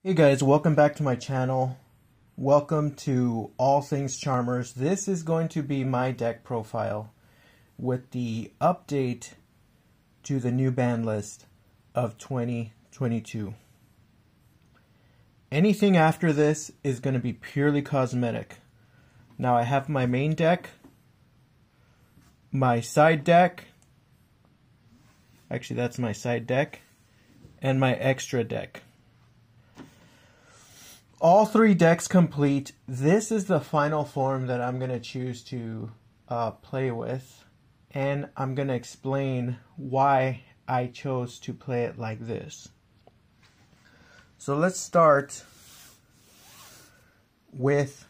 Hey guys, welcome back to my channel. Welcome to All Things Charmers. This is going to be my deck profile with the update to the new ban list of 2022. Anything after this is going to be purely cosmetic. Now I have my main deck, my side deck, actually that's my side deck, and my extra deck. All three decks complete. This is the final form that I'm going to choose to play with. And I'm going to explain why I chose to play it like this. So let's start with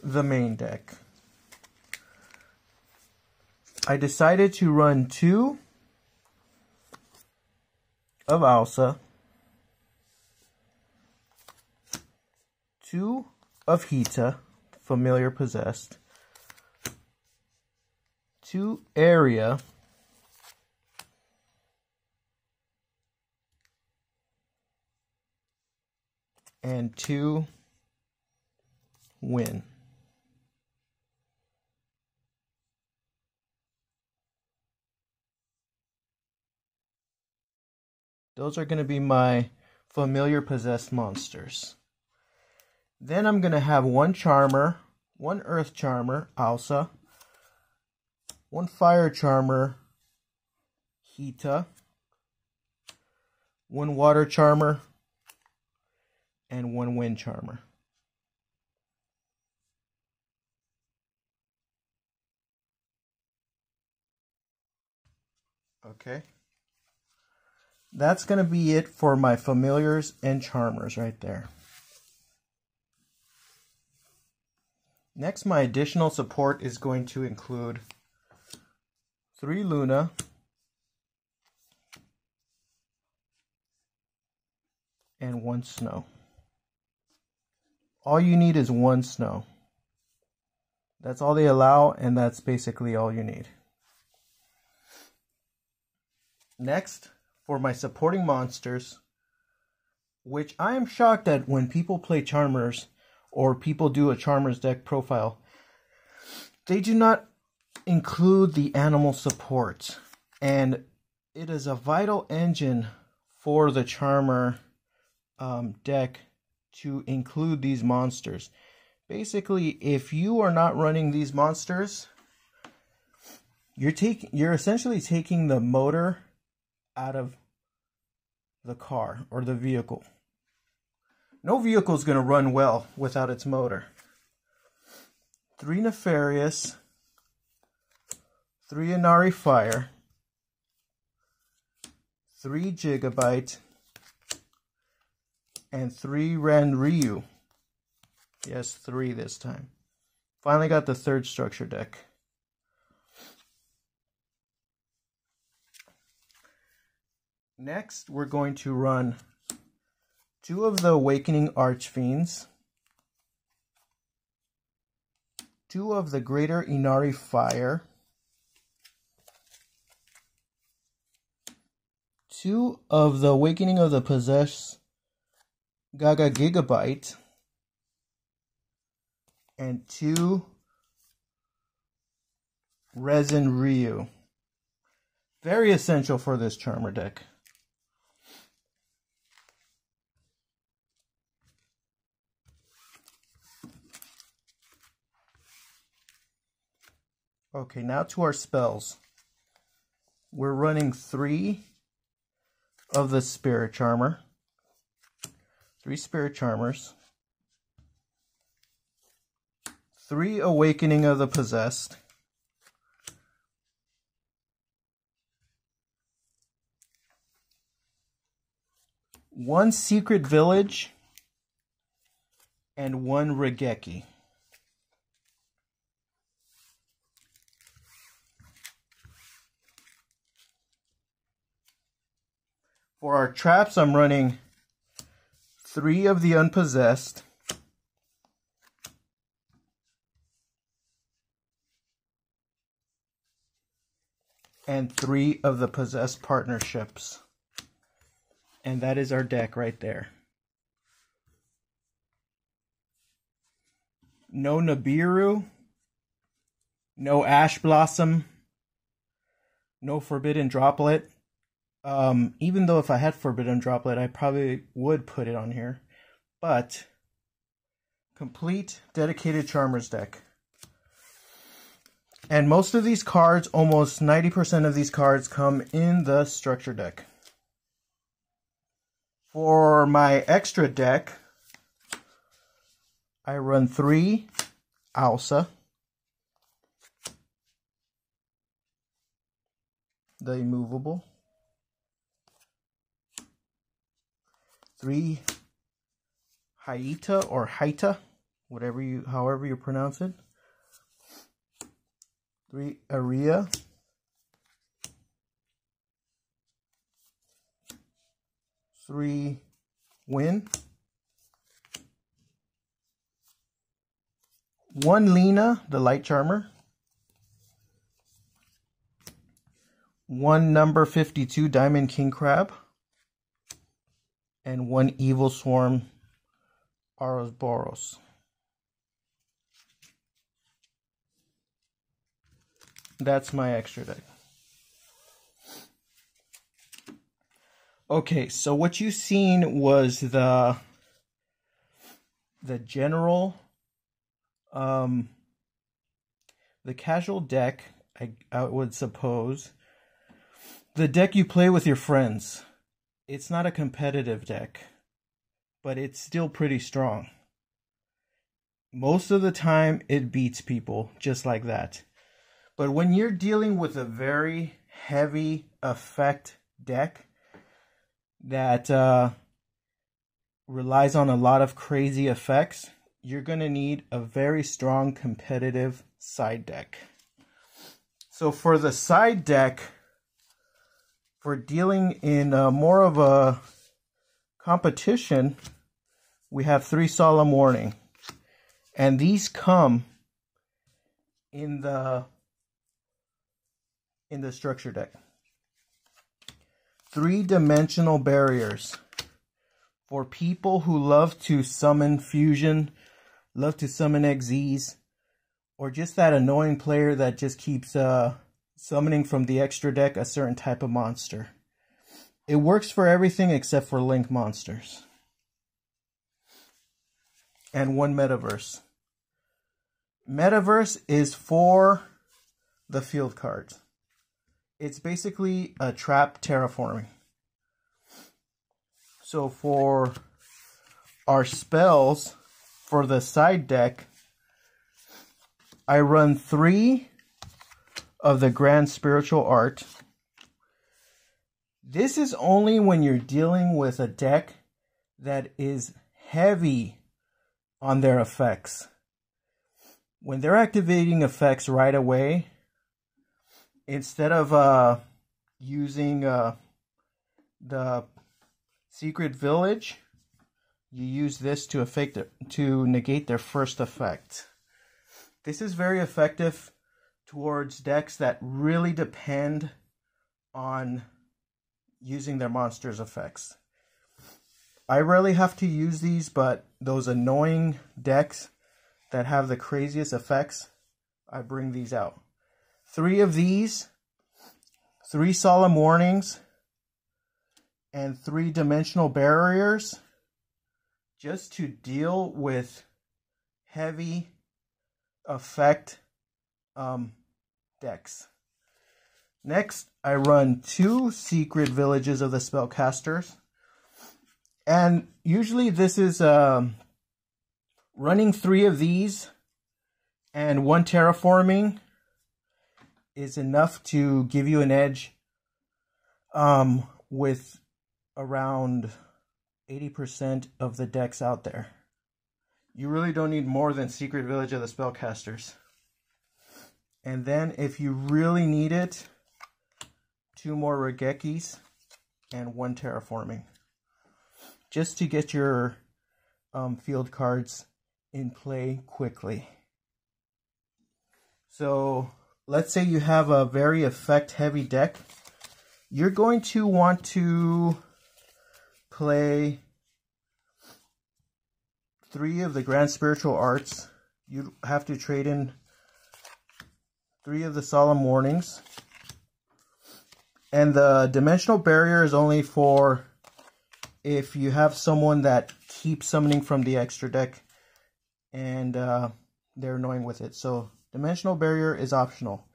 the main deck. I decided to run 2 of Alsa, 2 of Hita, Familiar Possessed, 2 Area, and 2 Win. Those are going to be my Familiar Possessed monsters. Then I'm going to have 1 Charmer, 1 Earth Charmer, Alsa, 1 Fire Charmer, Hita, 1 Water Charmer, and 1 Wind Charmer. Okay. That's going to be it for my Familiars and Charmers right there. Next, my additional support is going to include 3 Luna, and 1 Snow. All you need is 1 Snow. That's all they allow, and that's basically all you need. Next, for my supporting monsters, which I am shocked at when people play Charmers, or people do a Charmers deck profile, they do not include the animal support. And it is a vital engine for the Charmer deck to include these monsters. Basically, if you are not running these monsters, you're essentially taking the motor out of the car or the vehicle. No vehicle is going to run well without its motor. 3 Nefarious, 3 Inari Fire, 3 Gigabyte, and 3 Ranryu. Yes, 3 this time. Finally got the 3rd structure deck. Next, we're going to run 2 of the Awakening Archfiends, 2 of the Greater Inari Fire, 2 of the Awakening of the Possessed Gaga Gigabyte, and 2 Resin Ryu. Very essential for this Charmer deck. Okay, now to our spells. We're running 3 of the Spirit Charmer. 3 Spirit Charmers. 3 Awakening of the Possessed. 1 Secret Village. And 1 Raigeki. For our traps, I'm running 3 of the Unpossessed, and 3 of the Possessed Partnerships. And that is our deck right there. no Nibiru, no Ash Blossom, no Forbidden Droplet. Even though if I had Forbidden Droplet, I probably would put it on here. But complete dedicated Charmers deck. And most of these cards, almost 90% of these cards, come in the structure deck. For my extra deck, I run 3 Alsa, the immovable, 3 Haita or Haita, however you pronounce it, 3 Aria, 3 Win, 1 Lena, the Light Charmer, 1 number 52 Diamond King Crab, and 1 Evil Swarm Ouroboros. That's my extra deck. Okay, so what you seen was the general, the casual deck, I would suppose. The deck you play with your friends. It's not a competitive deck, but it's still pretty strong. Most of the time, it beats people just like that. But when you're dealing with a very heavy effect deck that relies on a lot of crazy effects, you're going to need a very strong competitive side deck. So for the side deck, for dealing in more of a competition, we have 3 Solemn Warning. And these come in the structure deck. 3-dimensional barriers. For people who love to summon fusion, love to summon XZs, or just that annoying player that just keeps summoning from the extra deck a certain type of monster. It works for everything except for Link monsters. And 1 Metaverse. Metaverse is for the field cards. It's basically a trap terraforming. So for our spells, for the side deck, I run 3 of the Grand Spiritual Art. This is only when you're dealing with a deck that is heavy on their effects. When they're activating effects right away, instead of using the Secret Village, you use this to negate their first effect. This is very effective towards decks that really depend on using their monsters' effects. I rarely have to use these, but those annoying decks that have the craziest effects, I bring these out. 3 of these, 3 Solemn Warnings, and 3 Dimensional Barriers, just to deal with heavy effect decks. Next, I run 2 Secret Villages of the Spellcasters. And usually this is running 3 of these and 1 Terraforming is enough to give you an edge with around 80% of the decks out there. You really don't need more than Secret Village of the Spellcasters. And then if you really need it, 2 more Raigekis and 1 Terraforming. Just to get your field cards in play quickly. So let's say you have a very effect heavy deck. You're going to want to play 3 of the Grand Spiritual Arts you have to trade in 3 of the Solemn Warnings. And the Dimensional Barrier is only for if you have someone that keeps summoning from the extra deck and they're annoying with it. So Dimensional Barrier is optional.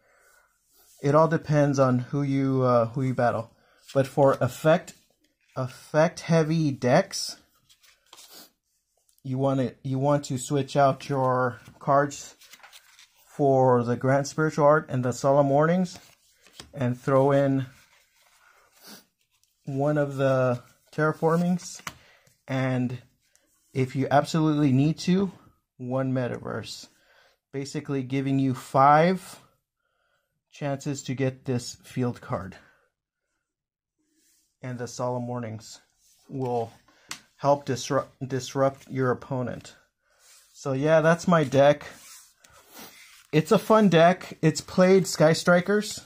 It all depends on who you battle. But for effect heavy decks, you want to switch out your cards for the Grand Spiritual Art and the Solemn Warnings and throw in one of the Terraformings, and if you absolutely need to, one Metaverse, basically giving you 5 chances to get this field card. And the Solemn Warnings will help disrupt your opponent. So yeah, that's my deck. It's a fun deck. It's played Sky Strikers.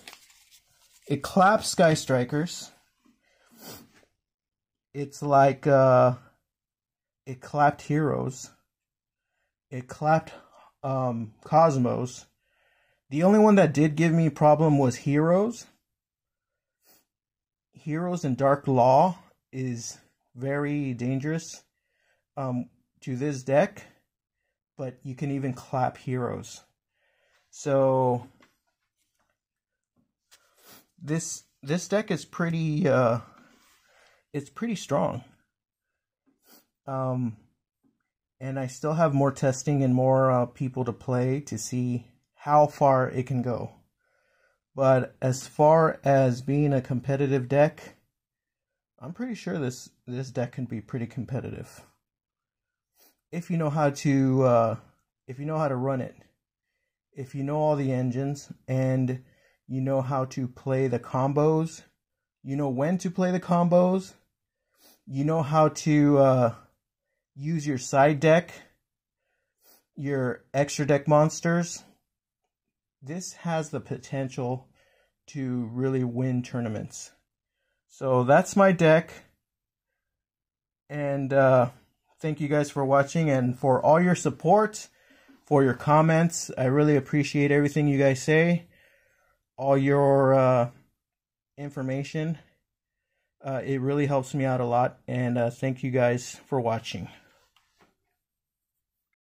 It claps Sky Strikers. It's like it clapped Heroes. It clapped Cosmos. The only one that did give me a problem was Heroes. Heroes and Dark Law is very dangerous to this deck, but you can even clap Heroes. So this deck is pretty it's pretty strong. And I still have more testing and more people to play to see how far it can go. But as far as being a competitive deck, I'm pretty sure this deck can be pretty competitive. If you know how to run it. If you know all the engines and you know how to play the combos, you know when to play the combos, you know how to use your side deck, your extra deck monsters, this has the potential to really win tournaments. So that's my deck. And thank you guys for watching and for all your support, for your comments. I really appreciate everything you guys say, all your information. It really helps me out a lot. And thank you guys for watching.